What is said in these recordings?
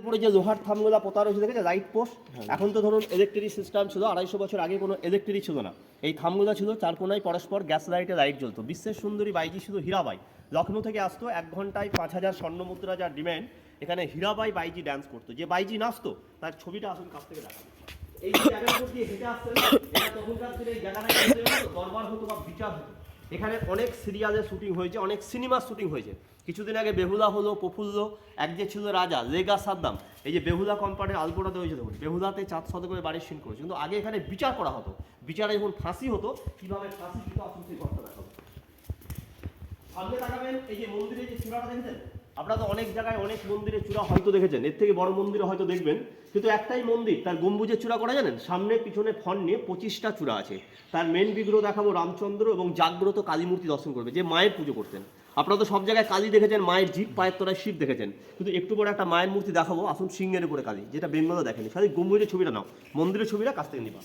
উপরে যে লোহার থামগুলা পোতা রয়েছে দেখেছে লাইট পোস্ট, এখন তো ধরুন ইলেকট্রিক সিস্টেম ছিল, 250 বছর আগে কোনো ইলেকট্রিক ছিল না। এই থামগুলা ছিল চার কোনায় পরস্পর গ্যাস লাইটে লাইট জ্বলতো। বিশ্বের সুন্দরী বাইজি ছিল হীরাবাই, লখনৌ থেকে আসতো, 1 ঘন্টায় 5000 স্বর্ণ মুদ্রা যার ডিম্যান্ড। এখানে হীরাবাই বাইজি ডান্স করতো, যে বাইজি নাচতো তার ছবিটা আসুন কাছ থেকে দেখাবো। এই যে জায়গার উপর দিয়ে হেঁটে আসতেন, এটা তখনকার দিনে এই জায়গাটা দরবার হতো বা বিচার হতো। এখানে অনেক সিরিয়ালের শুটিং হয়েছে, অনেক সিনেমার শুটিং হয়েছে। কিছুদিন আগে বেহুলা হলো, প্রফুল্ল, এক যে ছিল রাজা লেগা সাদ্দাম, এই যে বেহুলা কোম্পানির আলপোটাতে হয়েছে দেখুন, বেহুলাতে 4 শতকের বাড়ির সিন করেছে। কিন্তু আগে এখানে বিচার করা হতো, বিচারে যখন ফাঁসি হতো, কিভাবে ফাঁসি দিত আসুন সেই ঘটনা দেখাবো। সামনে তাকাবেন, এই যে মন্দিরে যে চূড়াটা দেখেছেন, আপনারা তো অনেক জায়গায় অনেক মন্দিরের চূড়া হয়তো দেখেছেন, এর থেকে বড় মন্দিরে হয়তো দেখবেন, কিন্তু একটাই মন্দির তার গম্বুজের চূড়া করা জানেন, সামনে পিছনে ফন নিয়ে 25টা চূড়া আছে। তার মেন বিগ্রহ দেখাবো রামচন্দ্র, এবং জাগ্রত কালী মূর্তি দর্শন করবে, যে মায়ের পুজো করতেন। আপনারা তো সব জায়গায় কালী দেখেছেন, মায়ের জিভ, পায়ের তলায় শিব দেখেছেন, কিন্তু একটু পরে একটা মায়ের মূর্তি দেখাবো, আসুন সিংহের উপরে কালী, যেটা বেঙ্গলে দেখেনি। খালি গম্বুজের ছবিটা নাও, মন্দিরের ছবিটা কাছ থেকে নিবা।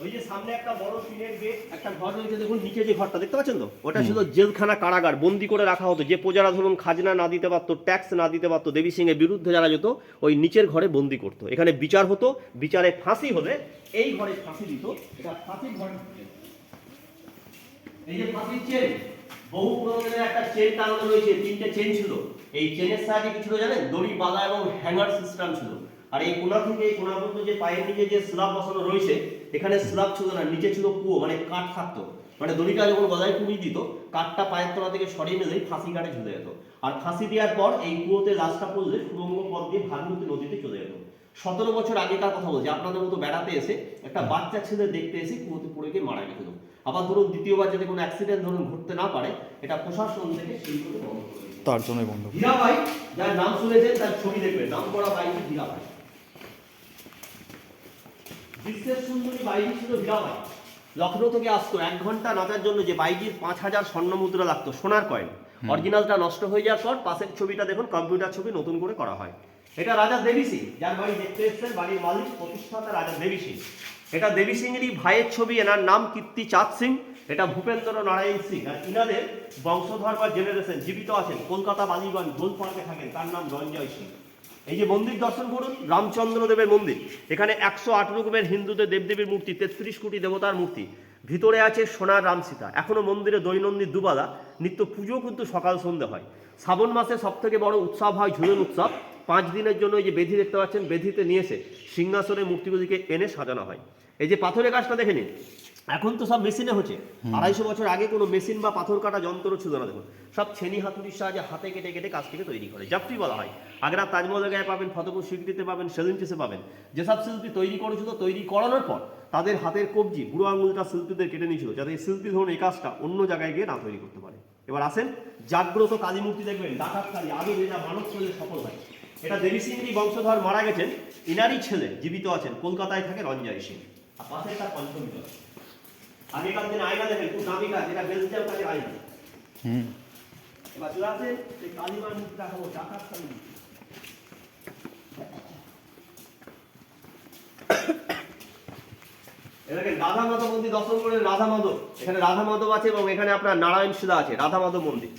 ওই যে সামনে একটা বড় টিনের গেট, একটা ঘর রয়েছে দেখুন, নিচে যে ঘরটা দেখতে পাচ্ছেন তো, ওটা ছিল জেলখানা, কারাগার, বন্দি করে রাখা হতো। যে প্রজারা ধরুন খাজনা না দিতে পারতো, ট্যাক্স না দিতে পারতো, দেবী সিং এর বিরুদ্ধে যারা যেত, ওই নিচের ঘরে বন্দি করতো। এখানে বিচার হতো, বিচারে ফাঁসি হলে এই ঘরে ফাঁসি দিত। এটা ফাঁসির ঘর। এই যে ফাঁসির চেন, বহু পুরোনো একটা চেন টাঙানো রয়েছে, 3টে চেন ছিল। এই চেনের সাহায্যে কি ছিল জানেন, দড়ি বাঁধা এবং হ্যাঙ্গার সিস্টেম ছিল। আর এই কোনা থেকে এই কোনা পর্যন্ত যে পায়ের নিচে যে স্ল্যাব বসানো রয়েছে, এখানে স্ল্যাব ছিল না, নিচে ছিল কুয়ো, মানে কাঠ থাকতো। মানে দড়িটা যখন গলায় কুড়িয়ে দিত, কাঠটা পায়ের তলা থেকে সরিয়ে নিলেই ফাঁসি কাটে ঝুলে যেত। আর ফাঁসি দেওয়ার পর এই কুয়োতে লাশটা পড়লে সুড়ঙ্গ পথ দিয়ে ভাগীরথী নদীতে চলে যেত। 17 বছর আগেকার কথা বলছি, আপনাদের মতো বেড়াতে এসে একটা বাচ্চা ছেলে দেখতে এসে কুয়োতে পড়ে গিয়ে মারা গেছিল। আবার ধরুন দ্বিতীয়বার যদি কোনো অ্যাক্সিডেন্ট ধরুন ঘটতে না পারে, এটা প্রশাসন থেকে সেই করে বন্ধ করে দিয়েছে। তার জন্যই বন্ধ। হীরাবাই, যার নাম শুনেছেন তার ছবি দেখবেন, নাম করা বাইজি হীরাবাই। বিশ্বের সুন্দরী বাইজি ছিল হীরাবাই। লখনৌ থেকে আসতো, 1 ঘন্টা নাচার জন্য যে বাইজির 5000 স্বর্ণ মুদ্রা লাগতো, সোনার কয়েন। অরিজিনালটা নষ্ট হয়ে যাওয়ার পর পাশের ছবিটা দেখুন, কম্পিউটার ছবি নতুন করে করা হয়। এটা রাজা দেবী সিং, যার বাড়ি দেখতে এসেছেন, বাড়ির মালিক প্রতিষ্ঠাতা রাজা দেবী সিং। এটা দেবী সিং এরই ভাইয়ের ছবি, এনার নাম কীর্তি চাঁদ সিং, এটা ভূপেন্দ্র নারায়ণ সিং। আর ইনাদের বংশধর বা জেনারেশন জীবিত আছেন, কলকাতা বালিগঞ্জ গোল পার্কে থাকেন, তার নাম রঞ্জয় সিং। এই যে মন্দির দর্শন করুন, রামচন্দ্র দেবের মন্দির। এখানে 108 রকমের হিন্দুদের দেবদেবীর মূর্তি, 33 কোটি দেবতার মূর্তি, ভিতরে আছে সোনার রাম সীতা। এখনো মন্দিরে দৈনন্দিন দুবেলা নিত্য পুজো কিন্তু সকাল সন্ধ্যে হয়। শ্রাবণ মাসে সব থেকে বড় উৎসব হয় ঝুলন উৎসব। 5 দিনের জন্য এই যে বেদি দেখতে পাচ্ছেন, বেদিতে নিয়ে এসে সিংহাসনে মূর্তিগুলিকে এনে সাজানো হয়। এই যে পাথরের কাজটা দেখে নিন, এখন তো সব মেশিনে হচ্ছে। 250 বছর আগে কোনো মেশিন বা পাথর কাটা যন্ত্র ছিল না। দেখুন, সব ছেনি হাতুড়ির সাহায্যে হাতে কেটে কেটে কাজটিকে তৈরি করে, জাফরি বলা হয়। আগ্রা তাজমহলের গায়ে পাবেন, ফতেপুর সিকরিতে পাবেন, সেলিমচিসে পাবেন। যেসব শিল্পী তৈরি করেছিল, তৈরি করানোর পর তাদের হাতের কবজি, বুড়ো আঙুলটা শিল্পীদের কেটে নিয়েছিল, যাতে এই শিল্পী ধরুন এই কাজটা অন্য জায়গায় গিয়ে না তৈরি করতে পারে। এবার আসেন, জাগ্রত কালী মূর্তি দেখবেন, ডাকাত কালী, আগে যেটা মানব করলে সফল হয়। এটা দেবী সিংহী বংশধর মারা গেছেন, ইনারই ছেলে জীবিত আছেন, কলকাতায় থাকে, রঞ্জয় সিং। আর পাশে তার পঞ্চমী। আগেকার দিনে আয়না দেখেন, খুব দামি কাজ, এটা বেলজিয়াম কাজের আয়না। এবার চলে আসে সেই কালীমার মূর্তি দেখাবো, ডাকাত কালী মূর্তি। এখানে রাধা মাধব মন্দির দর্শন করে, রাধা মাধব, এখানে রাধা মাধব আছে, এবং এখানে আপনার নারায়ণ শিলা আছে, রাধা মাধব মন্দির।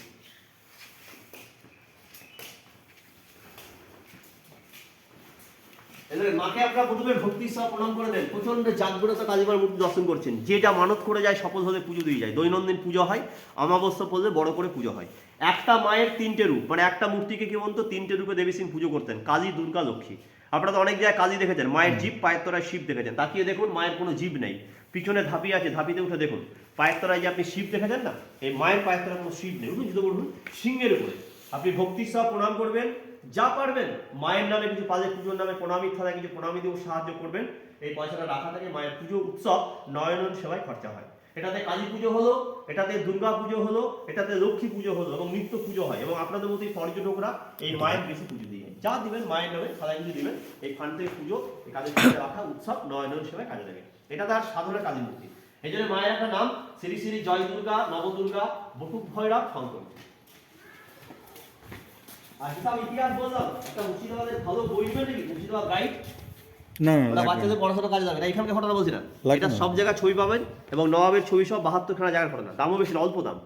মাকে আপনারা প্রথমে ভক্তির সহ প্রণাম করে দেন, প্রচন্ড জাগ্রত কালীমার মূর্তি দর্শন করছেন। যেটা মানত করে যায় সফল হলে পুজো দিয়ে যায়। দৈনন্দিন পুজো হয়, অমাবস্যা পড়লে বড় করে পুজো হয়। একটা মায়ের 3টে রূপ, মানে একটা মূর্তিকে কি বলতো, 3টে রূপে দেবী সিং পুজো করতেন, কালী, দুর্গা, লক্ষ্মী। আপনারা তো অনেক জায়গায় কালী দেখেছেন, মায়ের জিভ, পায়ের তলায় শিব দেখেছেন। তাকিয়ে দেখুন, মায়ের কোনো জিভ নেই, পিছনে ধাপি আছে, ধাপিতে উঠে দেখুন, পায়ের তলায় যে আপনি শিব দেখেছেন না, এই মায়ের পায়ের তলায় কোনো শিব নেই। উঠুন, জুতো করুন, সিংহের উপরে আপনি ভক্তির সহ প্রণাম করবেন, যা পারবেন মায়ের নামে কিছু পালে, পুজোর নামে প্রণামী থালায় কিছু প্রণামী দিয়ে সাহায্য করবেন। এই পয়সাটা রাখা থাকে, মায়ের পুজো উৎসব নয়নন সেবায় খরচা হয়। এটাতে কালী পুজো হলো, এটাতে দুর্গা পুজো হলো, এটাতে লক্ষ্মী পুজো হলো, এবং নিত্য পুজো হয়। এবং আপনাদের মতো পর্যটকরা এই মায়ের বেশি পুজো দিয়ে, যা দিবেন মায়ের নামে থালায় কিছু দিবেন, এই ফান্ড থেকে পুজো, এই কালী পুজো রাখা উৎসব নয়নন সেবায় কাজে লাগে। এটা তার সাধনা কালী মূর্তি। এই জন্য মায়ের একটা নাম শ্রী শ্রী জয় দুর্গা, নবদুর্গা, বটুক ভৈরব, শঙ্কর। আর হিসাব ইতিহাস বললাম, একটা মুর্শিদাবাদের ভালো বই নেবে নাকি, মুর্শিদাবাদ গাইড, না ওটা লাগবে বাচ্চাদের পড়াশোনা কাজে লাগবে না, এখানকার ঘটনা বলছি না, লাগবে এটা না। সব জায়গায় ছবি পাবেন এবং নবাবের ছবি সব 72 খানা জায়গার ঘটনা, দামও বেশি না, অল্প দাম।